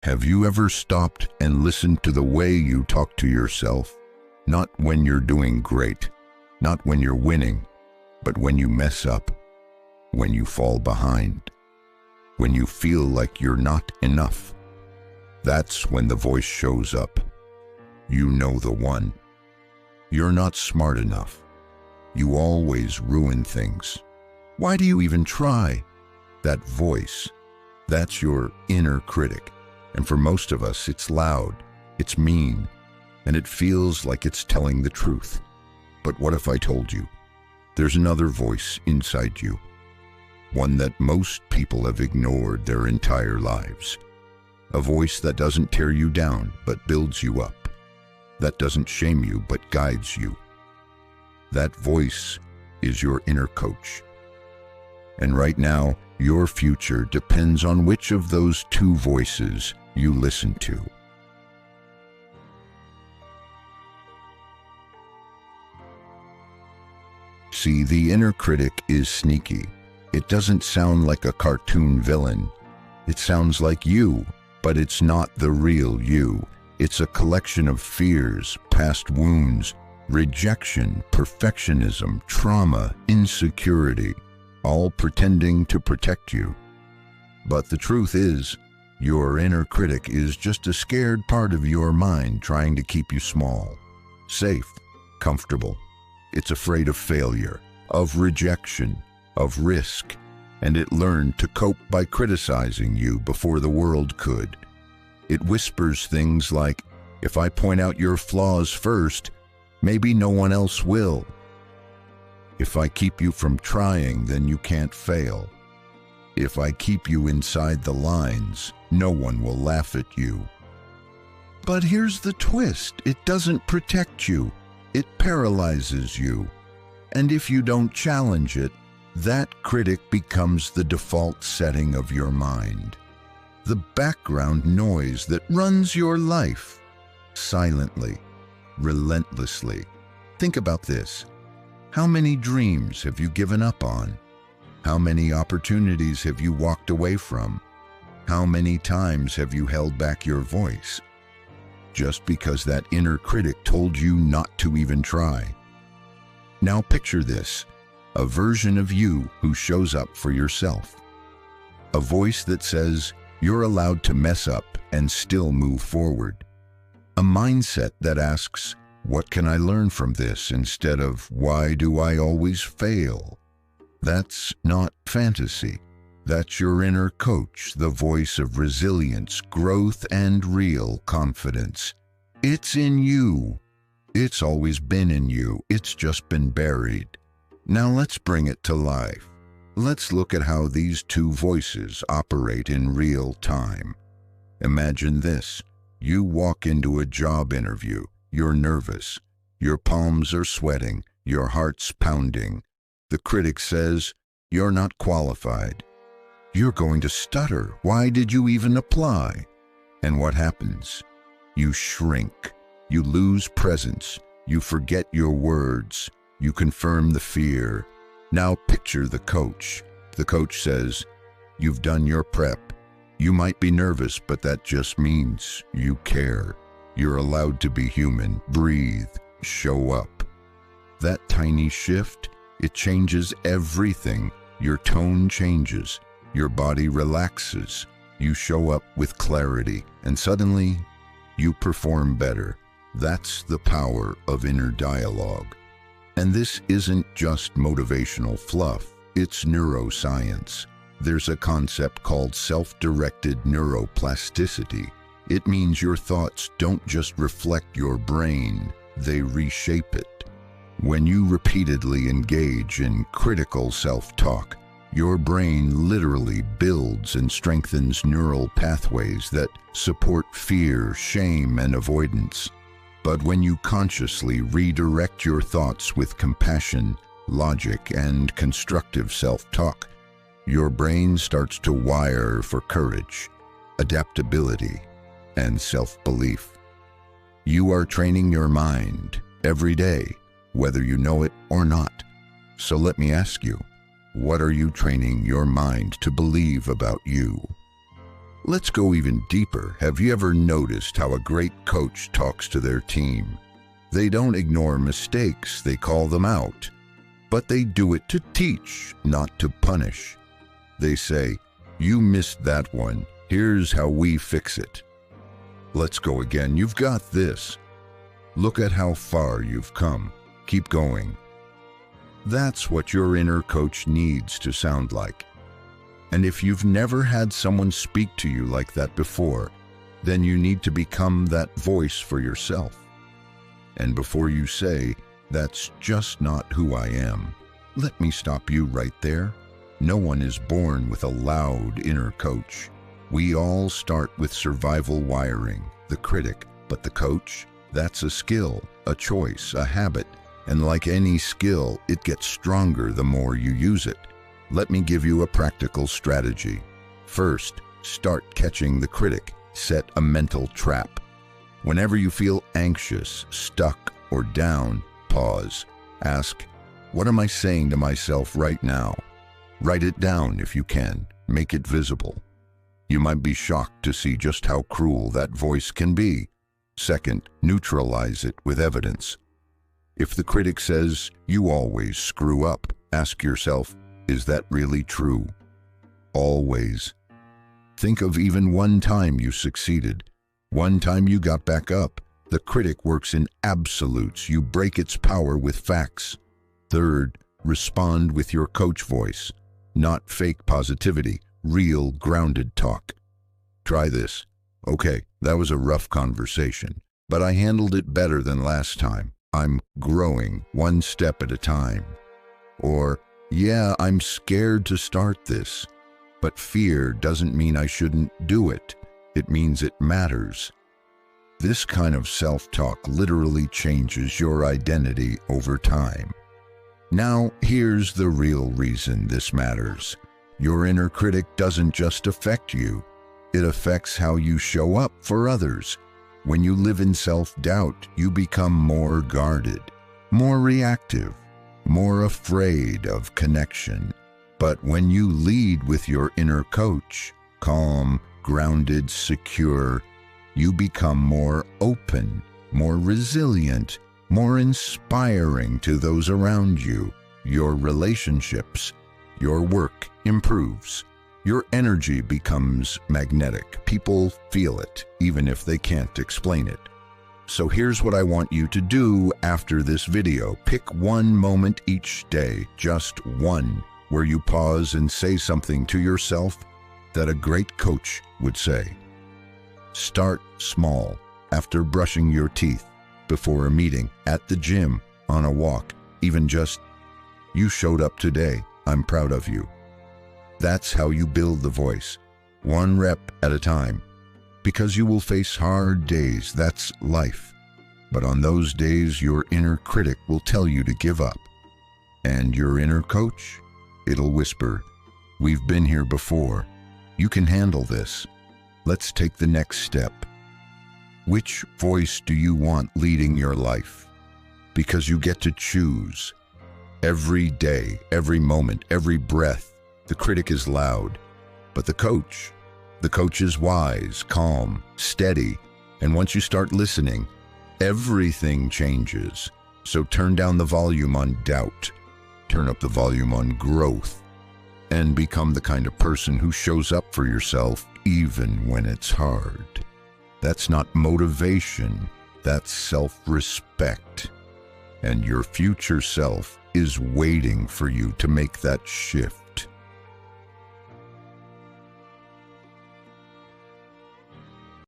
Have you ever stopped and listened to the way you talk to yourself? Not when you're doing great, not when you're winning, but when you mess up, when you fall behind, when you feel like you're not enough. That's when the voice shows up. You know the one. You're not smart enough. You always ruin things. Why do you even try? That voice, that's your inner critic. And for most of us, it's loud, it's mean, and it feels like it's telling the truth. But what if I told you there's another voice inside you? One that most people have ignored their entire lives. A voice that doesn't tear you down, but builds you up. That doesn't shame you, but guides you. That voice is your inner coach. And right now, your future depends on which of those two voices you listen to. See, the inner critic is sneaky. It doesn't sound like a cartoon villain. It sounds like you, but it's not the real you. It's a collection of fears, past wounds, rejection, perfectionism, trauma, insecurity, all pretending to protect you. But the truth is, your inner critic is just a scared part of your mind trying to keep you small, safe, comfortable. It's afraid of failure, of rejection, of risk, and it learned to cope by criticizing you before the world could. It whispers things like, if I point out your flaws first, maybe no one else will. If I keep you from trying, then you can't fail. If I keep you inside the lines, no one will laugh at you. But here's the twist. It doesn't protect you. It paralyzes you. And if you don't challenge it, that critic becomes the default setting of your mind. The background noise that runs your life. Silently, relentlessly. Think about this. How many dreams have you given up on? How many opportunities have you walked away from? How many times have you held back your voice? Just because that inner critic told you not to even try. Now picture this, a version of you who shows up for yourself. A voice that says you're allowed to mess up and still move forward. A mindset that asks, what can I learn from this, instead of why do I always fail? That's not fantasy. That's your inner coach, the voice of resilience, growth, and real confidence. It's in you. It's always been in you. It's just been buried. Now let's bring it to life. Let's look at how these two voices operate in real time. Imagine this. You walk into a job interview. You're nervous. Your palms are sweating. Your heart's pounding. The critic says, you're not qualified. You're going to stutter. Why did you even apply? And what happens? You shrink. You lose presence. You forget your words. You confirm the fear. Now picture the coach. The coach says, you've done your prep. You might be nervous, but that just means you care. You're allowed to be human. Breathe. Show up. That tiny shift, it changes everything. Your tone changes. Your body relaxes. You show up with clarity, and suddenly, you perform better. That's the power of inner dialogue. And this isn't just motivational fluff, it's neuroscience. There's a concept called self-directed neuroplasticity. It means your thoughts don't just reflect your brain, they reshape it. When you repeatedly engage in critical self-talk, your brain literally builds and strengthens neural pathways that support fear, shame, and avoidance. But when you consciously redirect your thoughts with compassion, logic, and constructive self-talk, your brain starts to wire for courage, adaptability, and self-belief. You are training your mind every day, whether you know it or not. So let me ask you, what are you training your mind to believe about you? Let's go even deeper. Have you ever noticed how a great coach talks to their team? They don't ignore mistakes, they call them out. But they do it to teach, not to punish. They say, "You missed that one. Here's how we fix it. Let's go again. You've got this. Look at how far you've come. Keep going." That's what your inner coach needs to sound like. And if you've never had someone speak to you like that before, then you need to become that voice for yourself. And before you say, "That's just not who I am," let me stop you right there. No one is born with a loud inner coach. We all start with survival wiring, the critic, but the coach, that's a skill, a choice, a habit. And like any skill, it gets stronger the more you use it. Let me give you a practical strategy. First, start catching the critic. Set a mental trap. Whenever you feel anxious, stuck, or down, pause. Ask, "What am I saying to myself right now?" Write it down if you can. Make it visible. You might be shocked to see just how cruel that voice can be. Second, neutralize it with evidence. If the critic says, "You always screw up," ask yourself, is that really true? Always. Think of even one time you succeeded, one time you got back up. The critic works in absolutes. You break its power with facts. Third, respond with your coach voice, not fake positivity, real grounded talk. Try this. "Okay, that was a rough conversation, but I handled it better than last time. I'm growing one step at a time." Or, "Yeah, I'm scared to start this, but fear doesn't mean I shouldn't do it. It means it matters." This kind of self-talk literally changes your identity over time. Now, here's the real reason this matters. Your inner critic doesn't just affect you. It affects how you show up for others. When you live in self-doubt, you become more guarded, more reactive, more afraid of connection. But when you lead with your inner coach, calm, grounded, secure, you become more open, more resilient, more inspiring to those around you. Your relationships, your work improves. Your energy becomes magnetic. People feel it, even if they can't explain it. So here's what I want you to do after this video. Pick one moment each day, just one, where you pause and say something to yourself that a great coach would say. Start small, after brushing your teeth, before a meeting, at the gym, on a walk, even just, "You showed up today. I'm proud of you." That's how you build the voice, one rep at a time. Because you will face hard days, that's life. But on those days, your inner critic will tell you to give up. And your inner coach, it'll whisper, "We've been here before. You can handle this. Let's take the next step." Which voice do you want leading your life? Because you get to choose. Every day, every moment, every breath, the critic is loud. But the coach is wise, calm, steady. And once you start listening, everything changes. So turn down the volume on doubt. Turn up the volume on growth. And become the kind of person who shows up for yourself even when it's hard. That's not motivation, that's self-respect. And your future self is waiting for you to make that shift.